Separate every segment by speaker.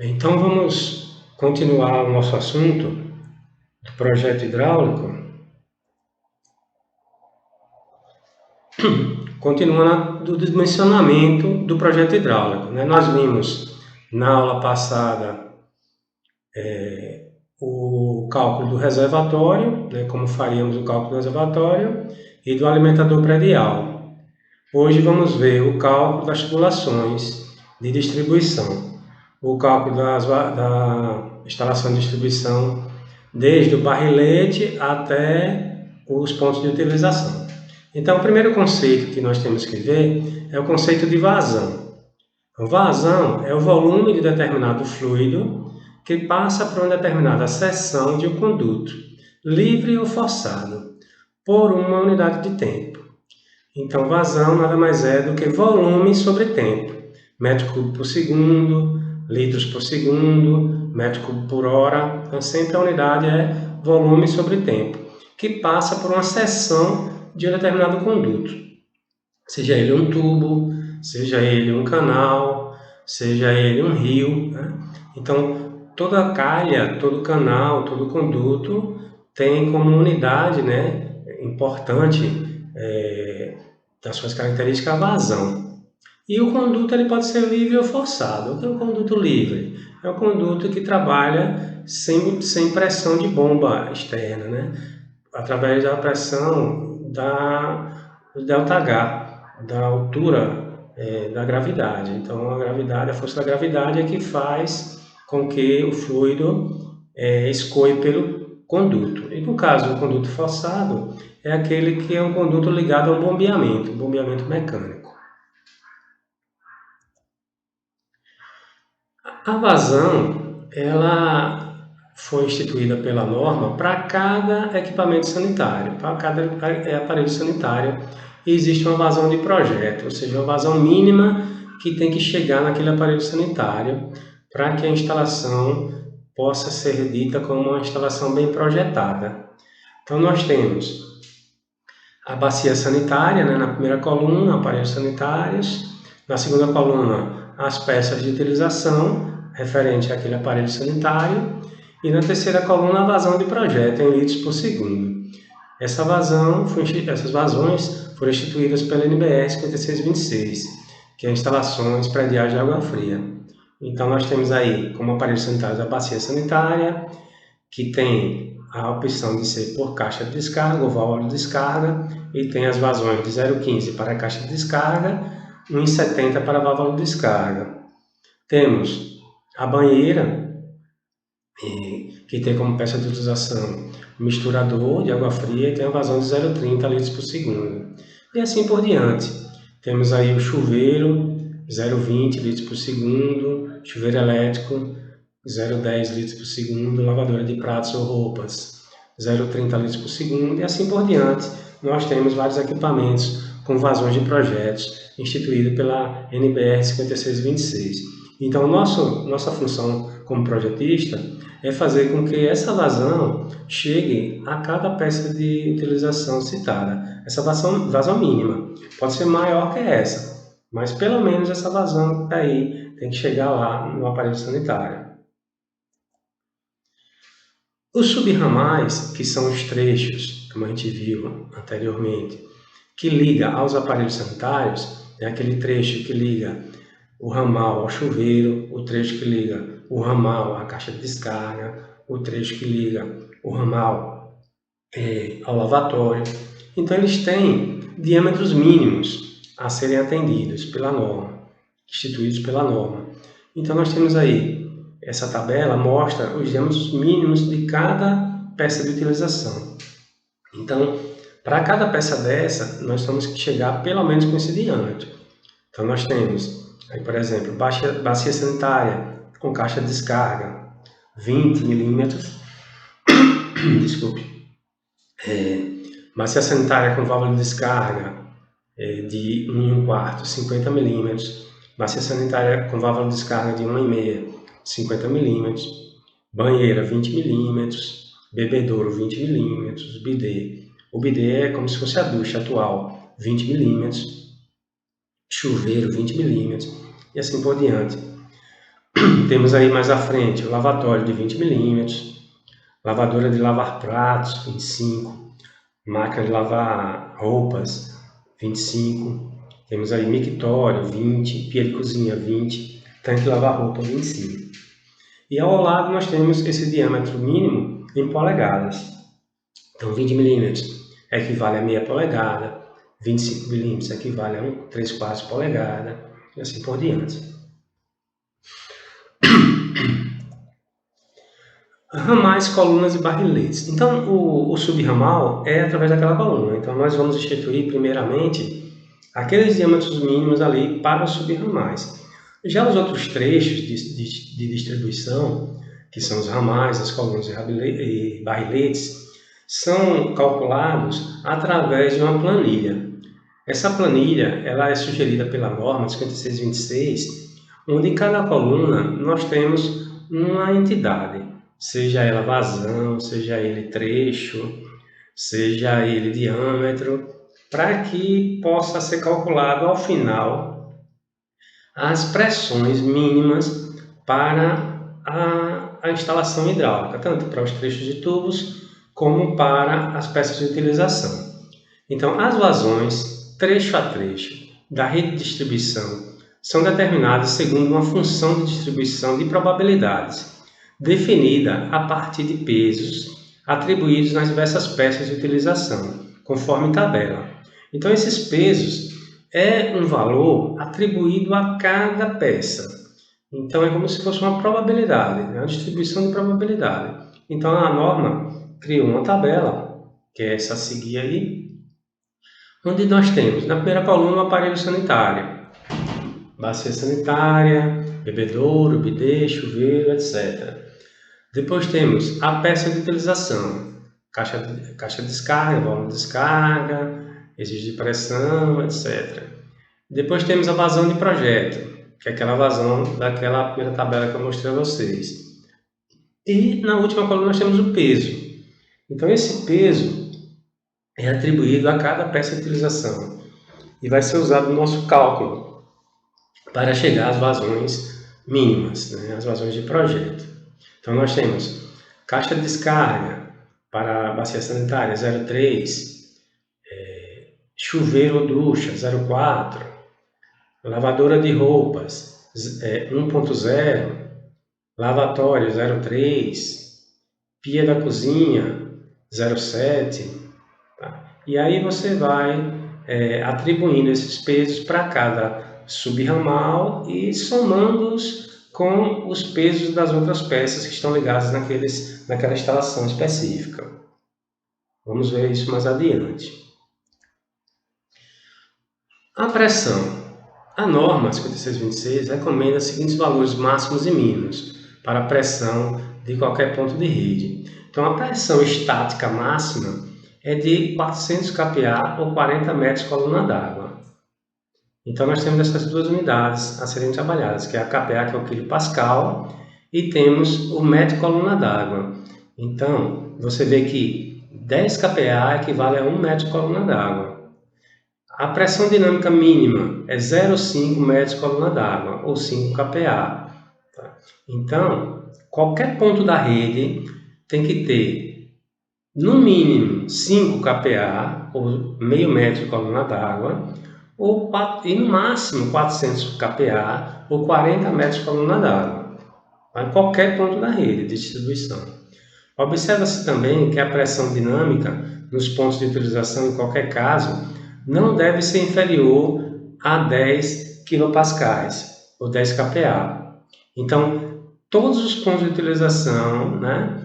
Speaker 1: Então vamos continuar o nosso assunto do projeto hidráulico, continuando do dimensionamento do projeto hidráulico. Nós vimos na aula passada o cálculo do reservatório, como faríamos o cálculo do reservatório, e do alimentador predial. Hoje vamos ver o cálculo das tubulações de distribuição, o cálculo da instalação de distribuição, desde o barrilete até os pontos de utilização. Então, o primeiro conceito que nós temos que ver é o conceito de vazão. Vazão é o volume de determinado fluido que passa por uma determinada seção de um conduto, livre ou forçado, por uma unidade de tempo. Então, vazão nada mais é do que volume sobre tempo. Metro cúbico por segundo, litros por segundo, metro cúbico por hora. Então, sempre a unidade é volume sobre tempo, que passa por uma seção de um determinado conduto. Seja ele um tubo, seja ele um canal, seja ele um rio. Então, toda calha, todo canal, todo conduto tem como unidade importante das suas características a vazão. E o conduto ele pode ser livre ou forçado. O que é um conduto livre? É um conduto que trabalha sem pressão de bomba externa, através da pressão do ΔH, da altura da gravidade. Então, a força da gravidade é que faz com que o fluido escoe pelo conduto. E no caso, o conduto forçado é aquele que é um conduto ligado a um bombeamento mecânico. A vazão, ela foi instituída pela norma para cada equipamento sanitário, para cada aparelho sanitário, existe uma vazão de projeto, ou seja, uma vazão mínima que tem que chegar naquele aparelho sanitário para que a instalação possa ser dita como uma instalação bem projetada. Então, nós temos a bacia sanitária, na primeira coluna, aparelhos sanitários, na segunda coluna, as peças de utilização, referente àquele aparelho sanitário, e na terceira coluna, a vazão de projeto, em litros por segundo. Essas vazões foram instituídas pela NBR 5626, que é instalações prediais de água fria. Então, nós temos aí, como aparelho sanitário, a bacia sanitária, que tem a opção de ser por caixa de descarga ou válvula de descarga, e tem as vazões de 0,15 para a caixa de descarga, 1,70 para a válvula de descarga. Temos a banheira, que tem como peça de utilização o misturador de água fria e tem a vazão de 0,30 litros por segundo. E assim por diante. Temos aí o chuveiro, 0,20 litros por segundo, chuveiro elétrico, 0,10 litros por segundo, lavadora de pratos ou roupas, 0,30 litros por segundo, e assim por diante. Nós temos vários equipamentos com vazões de projetos instituídos pela NBR 5626. Então, nossa função como projetista é fazer com que essa vazão chegue a cada peça de utilização citada. Essa vazão mínima pode ser maior que essa, mas pelo menos essa vazão aí tem que chegar lá no aparelho sanitário. Os subramais, que são os trechos, como a gente viu anteriormente, que liga aos aparelhos sanitários, é aquele trecho que liga o ramal ao chuveiro, o trecho que liga o ramal à caixa de descarga, o trecho que liga o ramal ao lavatório. Então, eles têm diâmetros mínimos a serem atendidos pela norma, instituídos pela norma. Então, nós temos aí, essa tabela mostra os diâmetros mínimos de cada peça de utilização. Então, para cada peça dessa, nós temos que chegar pelo menos com esse diâmetro. Então, nós temos, aí, por exemplo, bacia sanitária com caixa de descarga, 20 milímetros. Desculpe. Bacia sanitária com válvula de descarga de 1,25, 50 milímetros. Bacia sanitária com válvula de descarga de 1,5, 50 milímetros. Banheira, 20 milímetros. Bebedouro, 20 milímetros. Bidê. O bidê é como se fosse a ducha atual, 20 milímetros. Chuveiro, 20 milímetros. E assim por diante. Temos aí mais à frente o lavatório de 20 milímetros, lavadora de lavar pratos, 25, máquina de lavar roupas, 25, temos aí mictório, 20, pia de cozinha, 20, tanque de lavar roupa, 25. E ao lado nós temos esse diâmetro mínimo em polegadas. Então 20 milímetros equivale a meia polegada, 25 milímetros equivale a 3/4 polegada, e assim por diante. Ramais, colunas e barriletes. Então, o subramal é através daquela coluna. Então, nós vamos instituir, primeiramente, aqueles diâmetros mínimos ali para os subramais. Já os outros trechos de distribuição, que são os ramais, as colunas e barriletes, são calculados através de uma planilha. Essa planilha ela é sugerida pela norma 5626, onde em cada coluna nós temos uma entidade, seja ela vazão, seja ele trecho, seja ele diâmetro, para que possa ser calculado ao final as pressões mínimas para a instalação hidráulica, tanto para os trechos de tubos como para as peças de utilização. Então, as vazões, trecho a trecho, da rede de distribuição são determinadas segundo uma função de distribuição de probabilidades, definida a partir de pesos atribuídos nas diversas peças de utilização, conforme tabela. Então, esses pesos é um valor atribuído a cada peça. Então, é como se fosse uma probabilidade, uma distribuição de probabilidade. Então, a norma criou uma tabela, que é essa a seguir aí, onde nós temos, na primeira coluna, o aparelho sanitário, bacia sanitária, bebedouro, bidê, chuveiro, etc. Depois temos a peça de utilização, caixa de descarga, válvula de descarga, exigir de pressão, etc. Depois temos a vazão de projeto, que é aquela vazão daquela primeira tabela que eu mostrei a vocês. E na última coluna nós temos o peso. Então esse peso é atribuído a cada peça de utilização e vai ser usado no nosso cálculo para chegar às vazões mínimas, né, as vazões de projeto. Então nós temos caixa de descarga para a bacia sanitária 0,3, chuveiro ou ducha 0,4, lavadora de roupas 1,0, lavatório 0,3, pia da cozinha 0,7. Tá? E aí você vai atribuindo esses pesos para cada subramal e somando-os com os pesos das outras peças que estão ligadas naquela instalação específica. Vamos ver isso mais adiante. A pressão. A norma 5626 recomenda os seguintes valores máximos e mínimos para a pressão de qualquer ponto de rede. Então, a pressão estática máxima é de 400 kPa ou 40 metros coluna d'água. Então, nós temos essas duas unidades a serem trabalhadas, que é a kPa, que é o quilopascal, e temos o metro coluna d'água. Então, você vê que 10 kPa equivale a 1 metro coluna d'água. A pressão dinâmica mínima é 0,5 metros coluna d'água, ou 5 kPa. Tá? Então, qualquer ponto da rede tem que ter, no mínimo, 5 kPa, ou meio metro coluna d'água, e no máximo 400 kPa, ou 40 metros coluna d'água. Em qualquer ponto da rede de distribuição. Observa-se também que a pressão dinâmica nos pontos de utilização, em qualquer caso, não deve ser inferior a 10 kPa ou 10 kPa. Então, todos os pontos de utilização, né,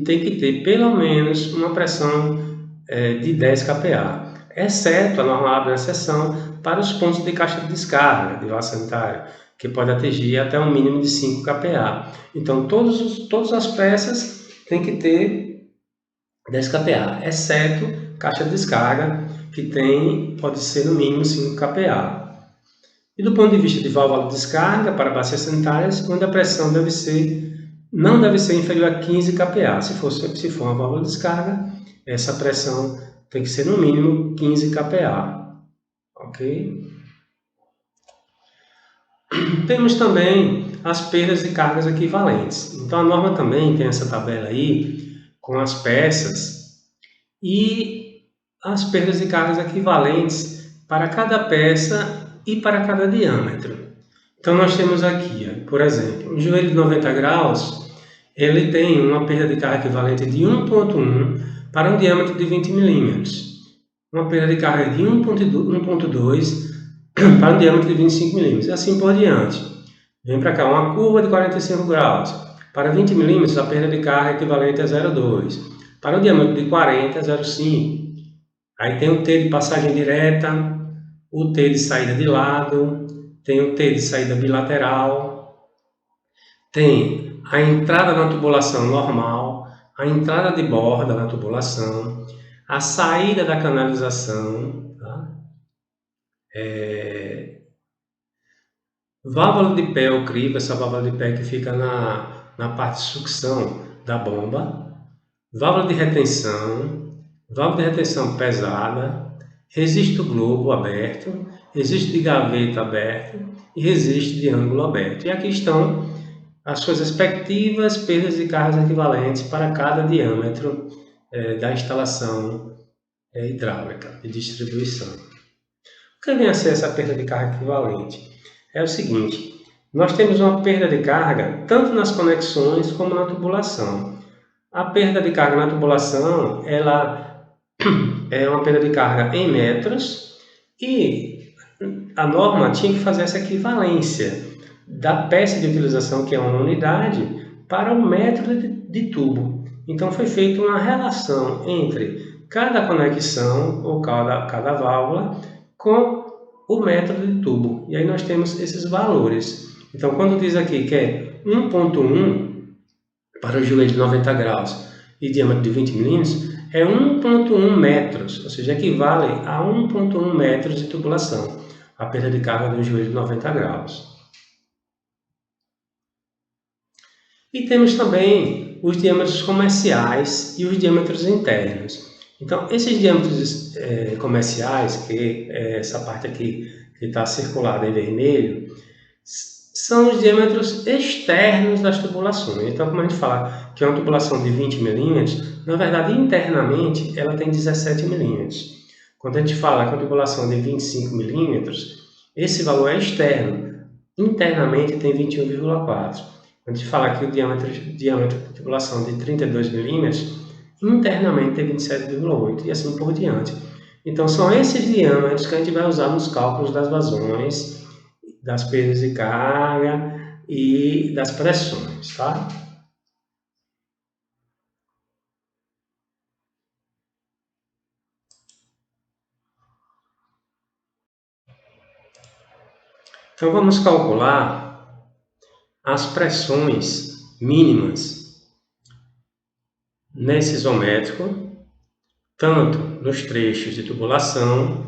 Speaker 1: tem que ter pelo menos uma pressão de 10 kPa, exceto a norma abre a exceção para os pontos de caixa de descarga de vaso sanitário, que pode atingir até um mínimo de 5 kPa. Então, todas as peças têm que ter 10 kPa, exceto caixa de descarga, que pode ser no mínimo 5 kPa. E do ponto de vista de válvula de descarga para bacias sanitárias, onde a pressão não deve ser inferior a 15 kPa. Se for uma válvula de descarga, essa pressão tem que ser no mínimo 15 kPa. Ok? Temos também as perdas e cargas equivalentes. Então a norma também tem essa tabela aí com as peças e as perdas e cargas equivalentes para cada peça e para cada diâmetro. Então nós temos aqui, por exemplo, um joelho de 90 graus, ele tem uma perda de carga equivalente de 1,1 para um diâmetro de 20 milímetros. Uma perda de carga de 1,2 para um diâmetro de 25 milímetros, e assim por diante. Vem para cá, uma curva de 45 graus. Para 20 milímetros, a perda de carga equivalente a 0,2. Para o diâmetro de 40, 0,5. Aí tem o T de passagem direta, o T de saída de lado, tem o T de saída bilateral, tem a entrada na tubulação normal, a entrada de borda na tubulação, a saída da canalização, tá? Válvula de pé ou crivo, essa válvula de pé que fica na parte de sucção da bomba, válvula de retenção pesada, registro globo aberto, registro de gaveta aberto e registro de ângulo aberto. E aqui estão as suas respectivas perdas e cargas equivalentes para cada diâmetro da instalação hidráulica de distribuição. O que vem a ser essa perda de carga equivalente? É o seguinte, nós temos uma perda de carga tanto nas conexões como na tubulação. A perda de carga na tubulação, ela é uma perda de carga em metros e a norma tinha que fazer essa equivalência da peça de utilização, que é uma unidade, para o metro de tubo. Então foi feita uma relação entre cada conexão ou cada válvula com o metro de tubo. E aí nós temos esses valores. Então quando diz aqui que é 1,1 para o joelho de 90 graus e diâmetro de 20 milímetros, é 1,1 metros, ou seja, equivale a 1,1 metros de tubulação, a perda de carga do joelho de 90 graus. E temos também os diâmetros comerciais e os diâmetros internos. Então, esses diâmetros comerciais, que é essa parte aqui que está circulada em vermelho, são os diâmetros externos das tubulações. Então, como a gente fala que é uma tubulação de 20 milímetros, na verdade, internamente, ela tem 17 milímetros. Quando a gente fala que é uma tubulação de 25 milímetros, esse valor é externo. Internamente, tem 21,4. Quando a gente fala que o diâmetro de tubulação de 32 milímetros, internamente tem 27,8 e assim por diante. Então são esses diâmetros que a gente vai usar nos cálculos das vazões, das perdas de carga e das pressões, tá? Então vamos calcular as pressões mínimas nesse isométrico, tanto nos trechos de tubulação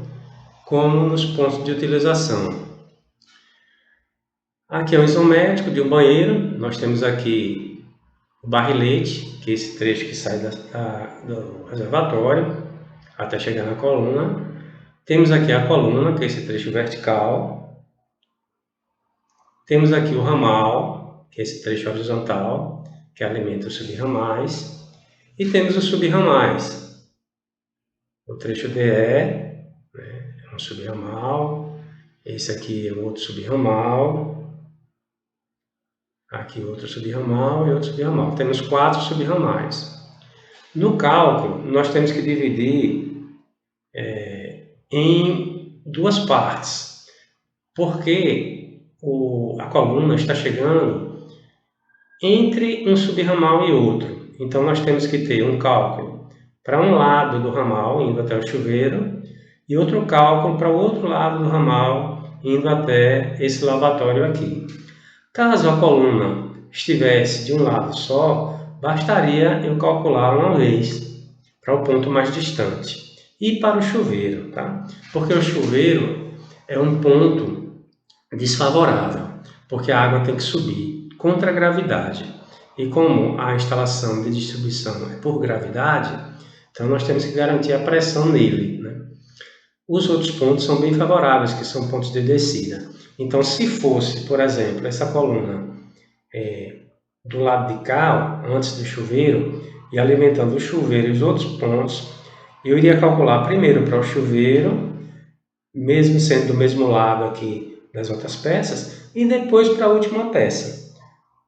Speaker 1: como nos pontos de utilização. Aqui é um isométrico de um banheiro, nós temos aqui o barrilete, que é esse trecho que sai do reservatório até chegar na coluna. Temos aqui a coluna, que é esse trecho vertical. Temos aqui o ramal, que é esse trecho horizontal, que alimenta os subramais. E temos os subramais. O trecho DE, né, é um subramal. Esse aqui é um outro subramal. Aqui outro subramal e outro subramal. Temos 4 subramais. No cálculo, nós temos que dividir em 2 partes, porque a coluna está chegando entre um subramal e outro. Então, nós temos que ter um cálculo para um lado do ramal, indo até o chuveiro, e outro cálculo para o outro lado do ramal, indo até esse lavatório aqui. Caso a coluna estivesse de um lado só, bastaria eu calcular uma vez para o ponto mais distante. E para o chuveiro, tá? Porque o chuveiro é um ponto desfavorável, porque a água tem que subir contra a gravidade. E como a instalação de distribuição é por gravidade, então nós temos que garantir a pressão nele, né? Os outros pontos são bem favoráveis, que são pontos de descida. Então, se fosse, por exemplo, essa coluna do lado de cá, antes do chuveiro, e alimentando o chuveiro e os outros pontos, eu iria calcular primeiro para o chuveiro, mesmo sendo do mesmo lado aqui das outras peças, e depois para a última peça.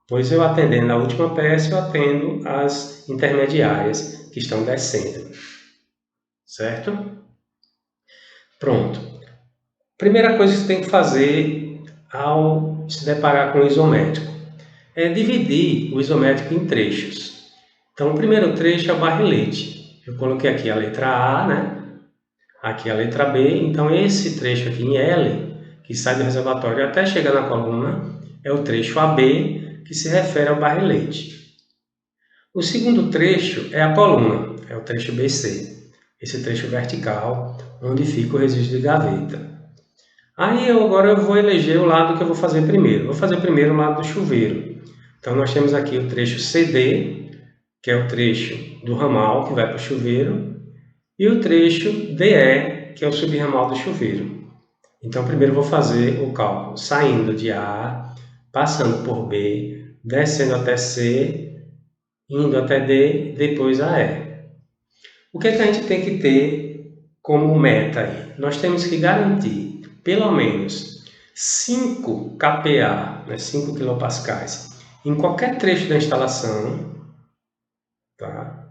Speaker 1: Pois eu atendendo a última peça, eu atendo as intermediárias que estão descendo. Certo? Pronto. Primeira coisa que você tem que fazer ao se deparar com o isométrico é dividir o isométrico em trechos. Então, o primeiro trecho é o barrilete. Eu coloquei aqui a letra A, né? Aqui a letra B. Então, esse trecho aqui em L, que sai do reservatório até chegar na coluna, é o trecho AB, que se refere ao barrilete. O segundo trecho é a coluna, é o trecho BC. Esse trecho vertical, onde fica o registro de gaveta. Aí agora eu vou eleger o lado que eu vou fazer primeiro. Vou fazer primeiro o lado do chuveiro. Então nós temos aqui o trecho CD, que é o trecho do ramal que vai para o chuveiro, e o trecho DE, que é o subramal do chuveiro. Então primeiro eu vou fazer o cálculo saindo de A, passando por B, descendo até C, indo até D, depois a E. O que é que a gente tem que ter como meta aí? Nós temos que garantir pelo menos 5 kPa, né, 5 kPa, em qualquer trecho da instalação, tá?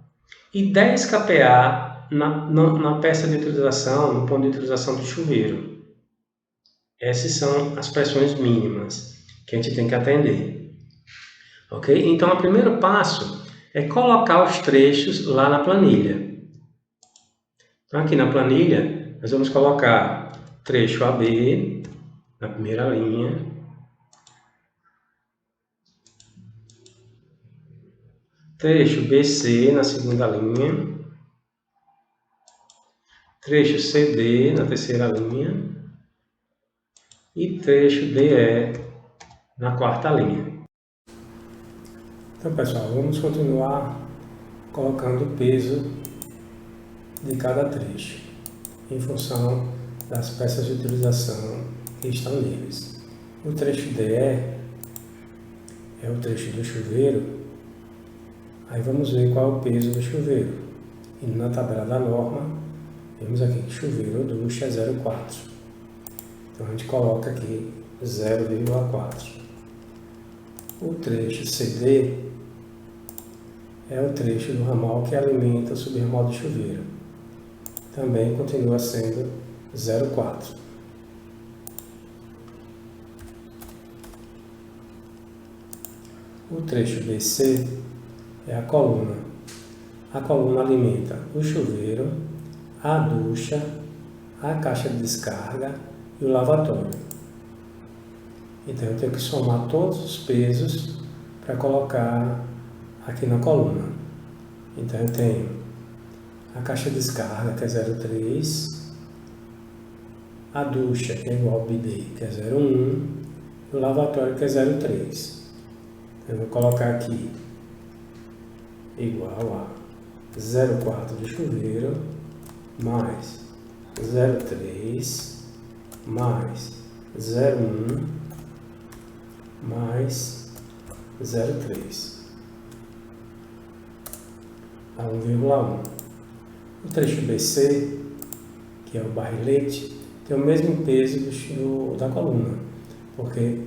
Speaker 1: E 10 kPa na peça de utilização, no ponto de utilização do chuveiro. Essas são as pressões mínimas que a gente tem que atender. Ok? Então, o primeiro passo é colocar os trechos lá na planilha. Então, aqui na planilha, nós vamos colocar trecho AB na primeira linha, trecho BC na segunda linha, trecho CD na terceira linha e trecho DE na quarta linha. Então, pessoal, vamos continuar colocando o peso de cada trecho em função das peças de utilização que estão neles. O trecho DE é o trecho do chuveiro. Aí vamos ver qual é o peso do chuveiro. E na tabela da norma, vemos aqui que chuveiro ou ducha é 0,4. Então a gente coloca aqui 0,4. O trecho CD é o trecho do ramal que alimenta o subramal do chuveiro. Também continua sendo 0,4. O trecho BC é a coluna. A coluna alimenta o chuveiro, a ducha, a caixa de descarga e o lavatório. Então eu tenho que somar todos os pesos para colocar aqui na coluna. Então eu tenho a caixa de descarga, que é 0,3, a ducha, que é igual ao bidê, que é 0,1, e o lavatório, que é 0,3. Então eu vou colocar aqui igual a 0,4 do chuveiro, mais 0,3, mais 0,1, mais 0,3. A 1,1. O trecho BC, que é o barrilete, tem o mesmo peso da coluna, porque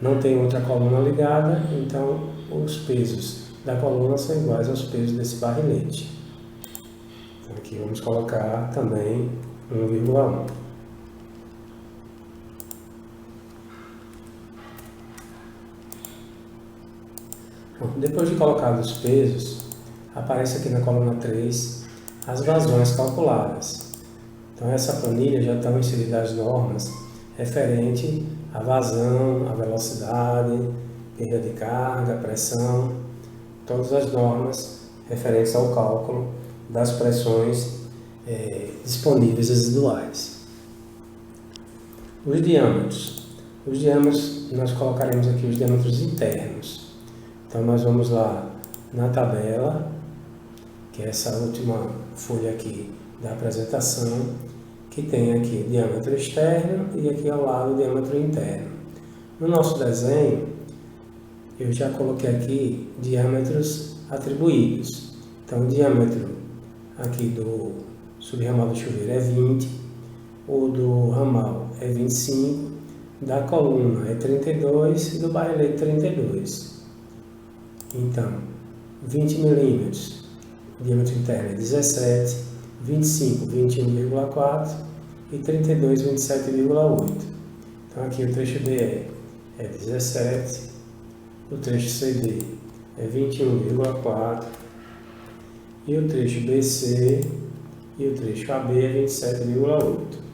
Speaker 1: não tem outra coluna ligada, então os pesos da coluna são iguais aos pesos desse barrilete. Então aqui vamos colocar também 1,1. Depois de colocados os pesos, aparece aqui na coluna 3 as vazões calculadas. Então essa planilha já estão inseridas as normas referente à vazão, à velocidade, perda de carga, pressão, todas as normas referentes ao cálculo das pressões disponíveis residuais. Os diâmetros. Os diâmetros, nós colocaremos aqui os diâmetros internos. Então nós vamos lá na tabela, que é essa última folha aqui da apresentação, que tem aqui diâmetro externo e aqui ao lado diâmetro interno. No nosso desenho, eu já coloquei aqui diâmetros atribuídos. Então, o diâmetro aqui do subramal do chuveiro é 20, o do ramal é 25, da coluna é 32 e do barrelete 32. Então, 20 milímetros, o diâmetro interno é 17, 25, 21,4 e 32, 27,8. Então, aqui o trecho DE é 17, o trecho CD é 21,4 e o trecho BC e o trecho AB é 27,8.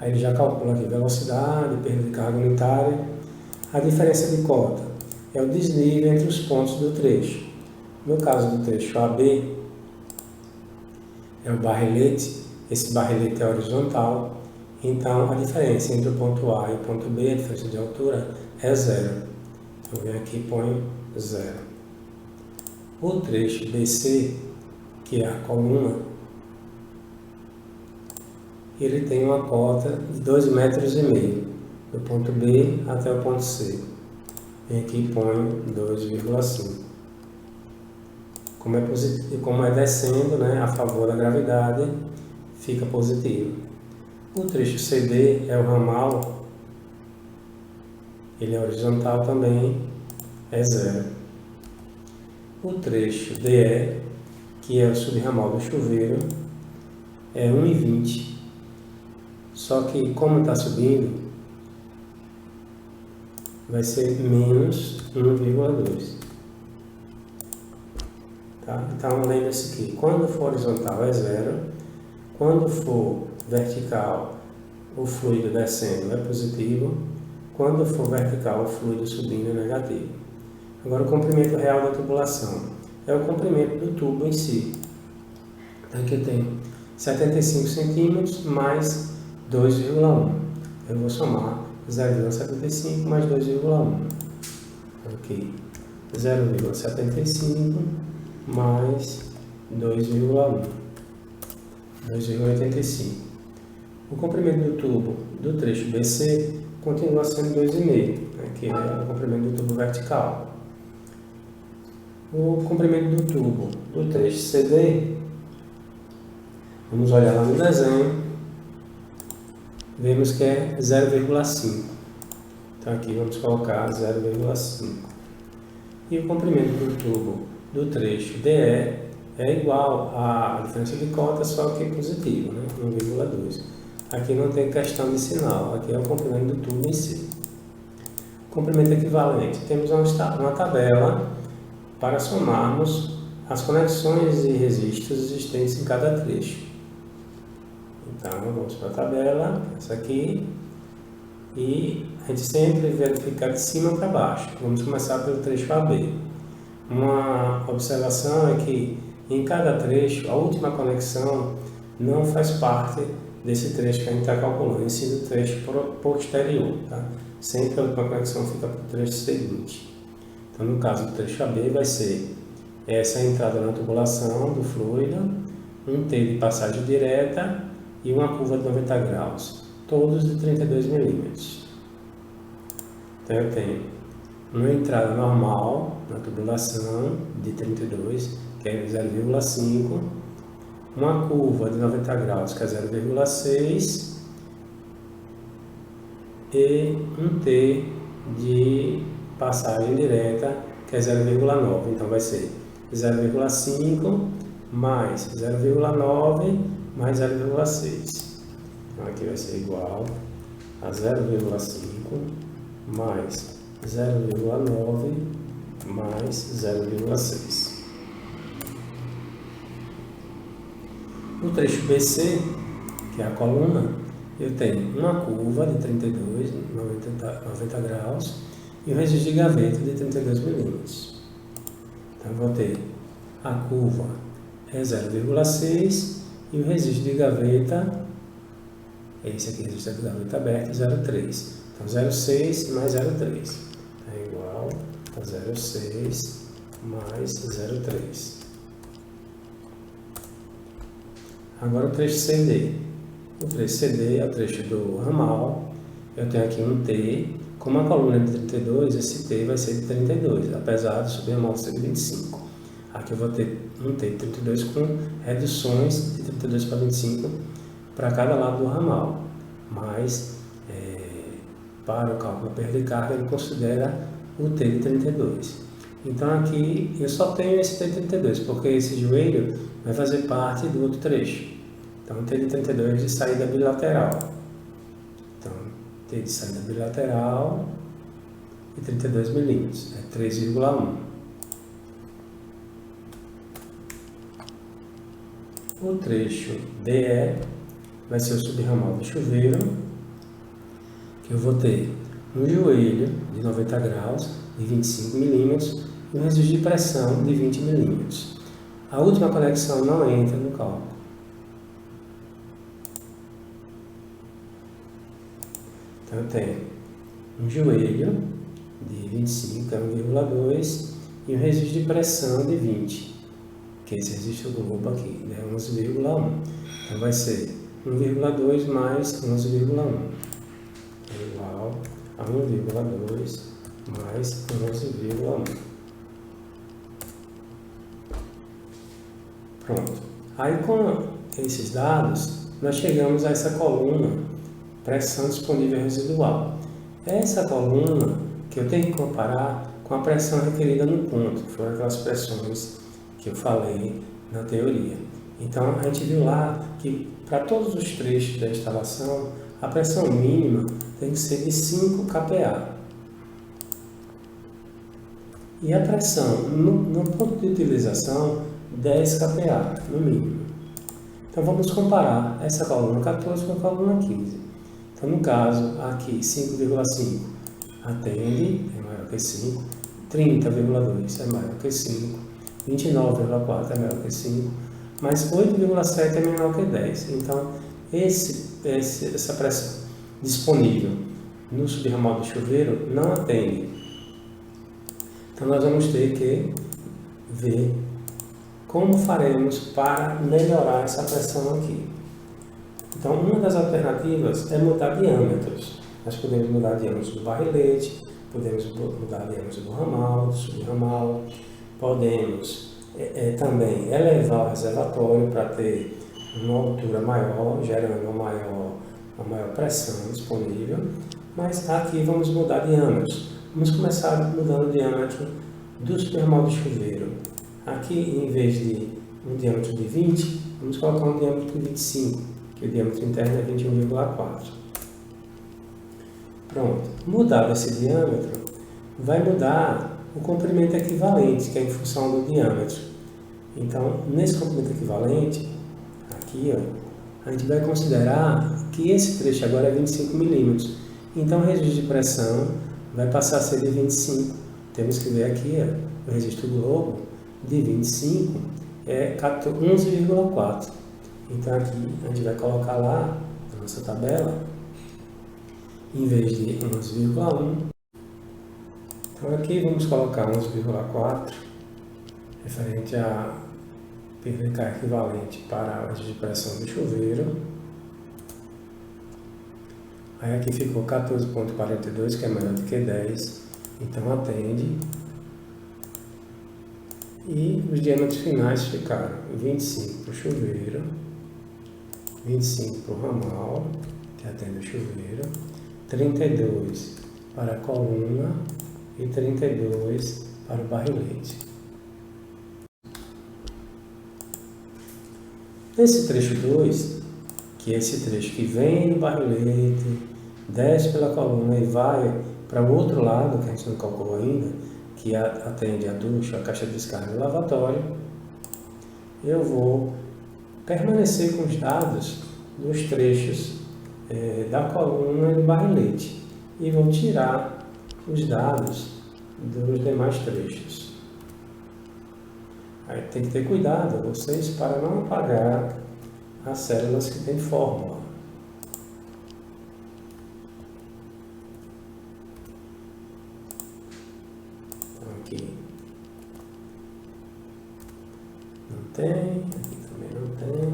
Speaker 1: Aí ele já calcula aqui velocidade, perda de carga unitária. A diferença de cota é o desnível entre os pontos do trecho. No caso do trecho AB, é o barrelete, esse barrelete é horizontal, então a diferença entre o ponto A e o ponto B, a diferença de altura, é zero. Eu venho aqui e ponho zero. O trecho BC, que é a coluna, ele tem uma cota de 2,5 metros, do ponto B até o ponto C. Venho aqui e ponho 2,5. Como é descendo, né, a favor da gravidade, fica positivo. O trecho CD é o ramal, ele é horizontal também, é zero. O trecho DE, que é o subramal do chuveiro, é 1,20. Só que, como está subindo, vai ser menos 1,2. Tá? Então, lembre-se que quando for horizontal é zero, quando for vertical, o fluido descendo é positivo, quando for vertical, o fluido subindo é negativo. Agora, o comprimento real da tubulação é o comprimento do tubo em si. Então, aqui eu tenho 75 centímetros mais 2,1. Eu vou somar 0,75 mais 2,1. Ok. 0,75 mais 2,1. 2,85. O comprimento do tubo do trecho BC continua sendo 2,5, que é o comprimento do tubo vertical. O comprimento do tubo do trecho CD, vamos olhar lá no desenho, vemos que é 0,5. Então aqui vamos colocar 0,5. E o comprimento do tubo do trecho DE é igual à diferença de cota, só que positivo, né? 1,2. Aqui não tem questão de sinal, aqui é o comprimento do tubo em si. Comprimento equivalente. Temos uma tabela para somarmos as conexões e registros existentes em cada trecho. Então, vamos para a tabela, essa aqui, e a gente sempre verifica de cima para baixo. Vamos começar pelo trecho AB. Uma observação é que em cada trecho, a última conexão não faz parte desse trecho que a gente está calculando, em si do trecho posterior, tá? Sempre a última conexão fica para o trecho seguinte. Então, no caso do trecho AB, vai ser essa entrada na tubulação do fluido, um T de passagem direta e uma curva de 90 graus, todos de 32 milímetros. Então, eu tenho uma entrada normal na tubulação de 32, que é 0,5, uma curva de 90 graus, que é 0,6, e um T de passagem direta, que é 0,9. Então, vai ser 0,5 mais 0,9 mais 0,6. Então, aqui vai ser igual a 0,5 mais 0,9 mais 0,6. No trecho BC, que é a coluna, eu tenho uma curva de 32, 90 graus e um registro de gaveta de 32 milímetros. Então, eu vou ter a curva é 0,6 e o registro de gaveta, esse aqui, registro de gaveta aberto, 0,3. Então, 0,6 mais 0,3 é igual a 0,6 mais 0,3. Agora o trecho CD. o trecho CD é o trecho do ramal, eu tenho aqui um T, como a coluna é de 32, esse T vai ser de 32, apesar do subramal ser de 25. Aqui eu vou ter um T de 32 com reduções de 32 para 25 para cada lado do ramal, mas para o cálculo da perda de carga ele considera o T de 32. Então aqui eu só tenho esse T de 32, porque esse joelho vai fazer parte do outro trecho. Então T de 32 de saída bilateral. Então T de saída bilateral e 32 milímetros, é 3,1. O trecho DE vai ser o subramal do chuveiro, que eu vou ter um joelho de 90 graus de 25 milímetros e um registro de pressão de 20 milímetros. A última conexão não entra no cálculo. Então eu tenho um joelho de 25, que é 1,2, e um registro de pressão de 20, que é esse registro globo aqui, né, 11,1. Então vai ser 1,2 mais 11,1, é igual a 1,2 mais 11,1. Pronto. Aí com esses dados, nós chegamos a essa coluna, pressão disponível residual. Essa coluna que eu tenho que comparar com a pressão requerida no ponto, que foram aquelas pressões que eu falei na teoria. Então a gente viu lá que para todos os trechos da instalação, a pressão mínima tem que ser de 5 kPa. E a pressão no ponto de utilização, 10 kPa, no mínimo. Então vamos comparar essa coluna 14 com a coluna 15. Então no caso, aqui 5,5 atende, é maior que 5, 30,2 é maior que 5, 29,4 é maior que 5, mas 8,7 é menor que 10. Então essa pressão disponível no subramal do chuveiro não atende. Então nós vamos ter que ver como faremos para melhorar essa pressão aqui. Então uma das alternativas é mudar diâmetros. Nós podemos mudar diâmetros do barrilete, podemos mudar diâmetros do ramal, do subramal, podemos também elevar o reservatório para ter uma altura maior, gerando uma maior pressão disponível, mas aqui vamos mudar diâmetros. Vamos começar mudando o diâmetro do subramal do chuveiro. Aqui, em vez de um diâmetro de 20, vamos colocar um diâmetro de 25, que o diâmetro interno é 21,4. Pronto. Mudado esse diâmetro, vai mudar o comprimento equivalente, que é em função do diâmetro. Então, nesse comprimento equivalente, aqui, ó, a gente vai considerar que esse trecho agora é 25 milímetros. Então, o registro de pressão vai passar a ser de 25. Temos que ver aqui, ó, o registro globo de 25 é 11,4. Então, aqui a gente vai colocar lá, na nossa tabela, em vez de 11,1. Então, aqui vamos colocar 11,4, referente a PVK equivalente para o registro de pressão do chuveiro. Aí aqui ficou 14,42, que é maior do que 10, então atende. E os diâmetros finais ficaram 25 para o chuveiro, 25 para o ramal, que atende o chuveiro, 32 para a coluna e 32 para o barrilete. Nesse trecho 2, que é esse trecho que vem do barrilete, desce pela coluna e vai para o outro lado, que a gente não calculou ainda, que atende a ducha, a caixa de descarga e o lavatório, eu vou permanecer com os dados dos trechos da coluna e do barrilete e vou tirar os dados dos demais trechos. Aí tem que ter cuidado, vocês, para não apagar as células que tem fórmula. Então aqui não tem, aqui também não tem.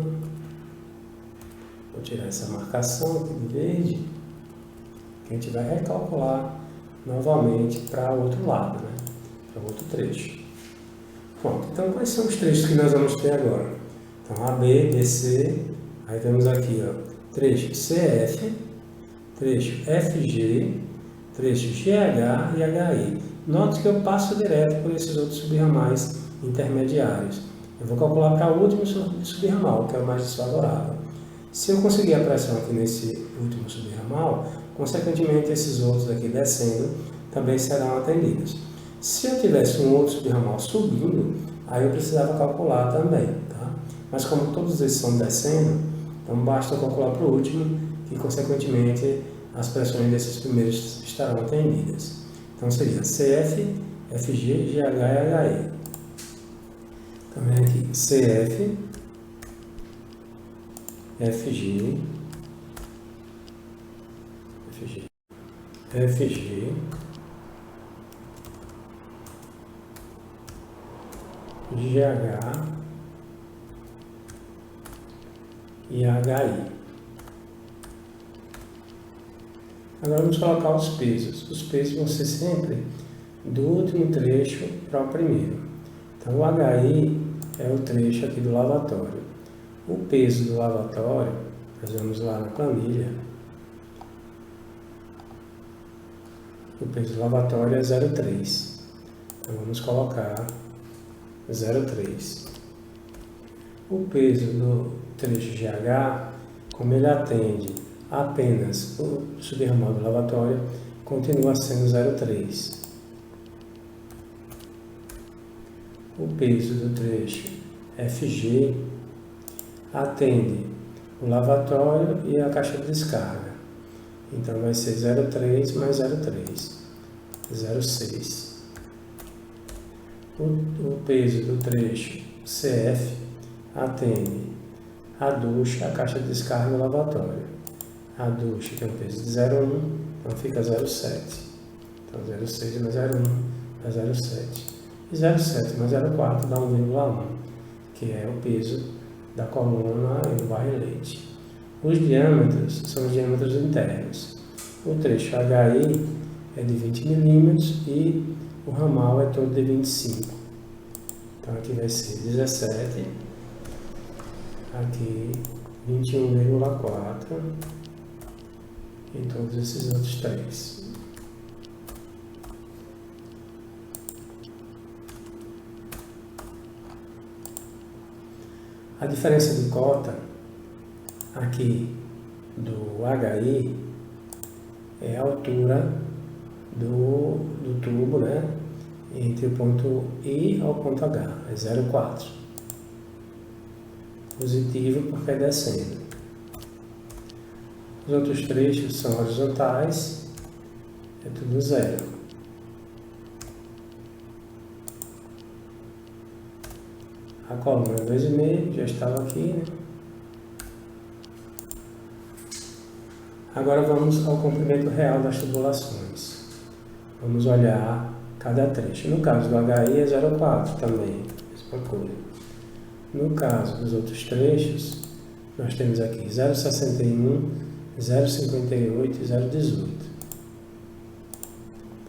Speaker 1: Vou tirar essa marcação aqui de verde, que a gente vai recalcular novamente para o outro lado, né? Para o outro trecho. Pronto, então quais são os trechos que nós vamos ter agora? Então AB, BC, aí temos aqui, ó, trecho CF, trecho FG, trecho GH e HI. Note que eu passo direto por esses outros subramais intermediários. Eu vou calcular para o último subramal, que é o mais desfavorável. Se eu conseguir a pressão aqui nesse último subramal, consequentemente esses outros aqui descendo também serão atendidos. Se eu tivesse um outro subramal subindo, aí eu precisava calcular também, tá? Mas como todos esses são descendo, então basta eu calcular para o último, que consequentemente as pressões desses primeiros estarão atendidas. Então seria CF, FG, GH e HE. Também aqui CF, FG, GH e HI. Agora vamos colocar os pesos. Os pesos vão ser sempre do último trecho para o primeiro. Então o HI é o trecho aqui do lavatório. O peso do lavatório, nós vamos lá na planilha. O peso do lavatório é 0,3. Então vamos colocar 0,3. O peso do trecho GH, como ele atende apenas o subramal do lavatório, continua sendo 0,3. O peso do trecho FG atende o lavatório e a caixa de descarga. Então vai ser 0,3 mais 0,3, 0,6. O peso do trecho CF atende a ducha, a caixa de descarga e o lavatório. A ducha tem um peso de 0,1, então fica 0,7. Então 0,6 mais 0,1 dá 0,7. E 0,7 mais 0,4 dá 1,1, que é o peso da coluna e do barrilete. Os diâmetros são os diâmetros internos. O trecho HI é de 20 mm e o ramal é todo de 25. Então aqui vai ser 17, aqui 21,4 e todos esses outros três. A diferença de cota aqui do HI é a altura do tubo, né? Entre o ponto I ao ponto H, é 0,4. Positivo porque é descendo. Os outros trechos são horizontais, é tudo 0. A coluna é 2,5, já estava aqui, né? Agora vamos ao comprimento real das tubulações. Vamos olhar cada trecho. No caso do HI é 0,4 também, mesma coisa. No caso dos outros trechos, nós temos aqui 0,61, 0,58 e 0,18.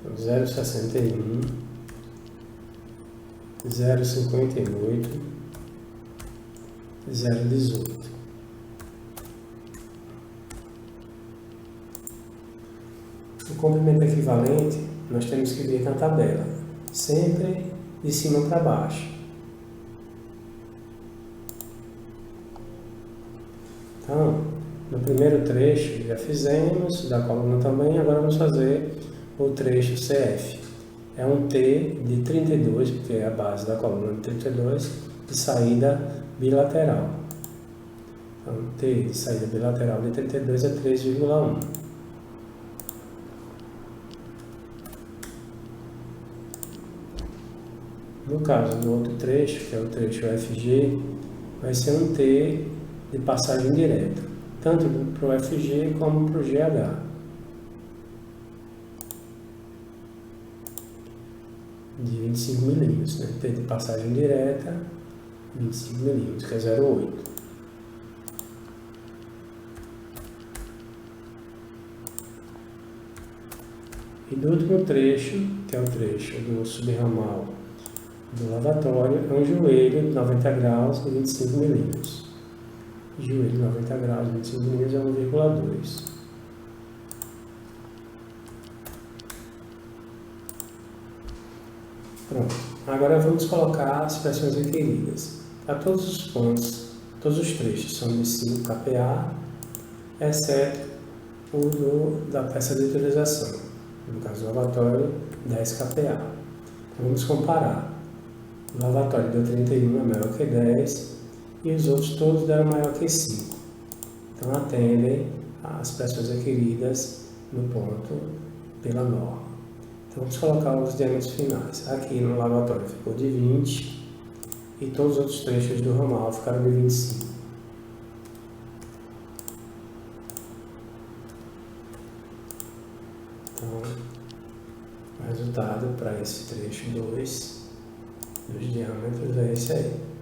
Speaker 1: Então, 0,61, 0,58, 0,18. O comprimento equivalente nós temos que ver na tabela, sempre de cima para baixo. Então, no primeiro trecho já fizemos, da coluna também, agora vamos fazer o trecho CF. É um T de 32, porque é a base da coluna de 32, de saída bilateral. Então, T de saída bilateral de 32 é 3,1. No caso do outro trecho, que é o trecho FG, vai ser um T de passagem direta, tanto para o FG como para o GH. De 25 milímetros, né? T de passagem direta, 25 milímetros, que é 0,8. E do último trecho, que é o trecho do subramal do lavatório, é um joelho de 90 graus e 25 milímetros. Joelho de 90 graus e 25 milímetros é 1,2. Pronto. Agora vamos colocar as pressões requeridas. A todos os pontos, todos os trechos são de 5 kPa, exceto o da peça de utilização. No caso do lavatório, 10 kPa. Então, vamos comparar. O lavatório deu 31, é maior que 10, e os outros todos deram maior que 5. Então, atendem às pressões requeridas no ponto pela norma. Então, vamos colocar os diâmetros finais. Aqui no lavatório ficou de 20, e todos os outros trechos do ramal ficaram de 25. Então, o resultado para esse trecho 2 dos diâmetros é esse aí.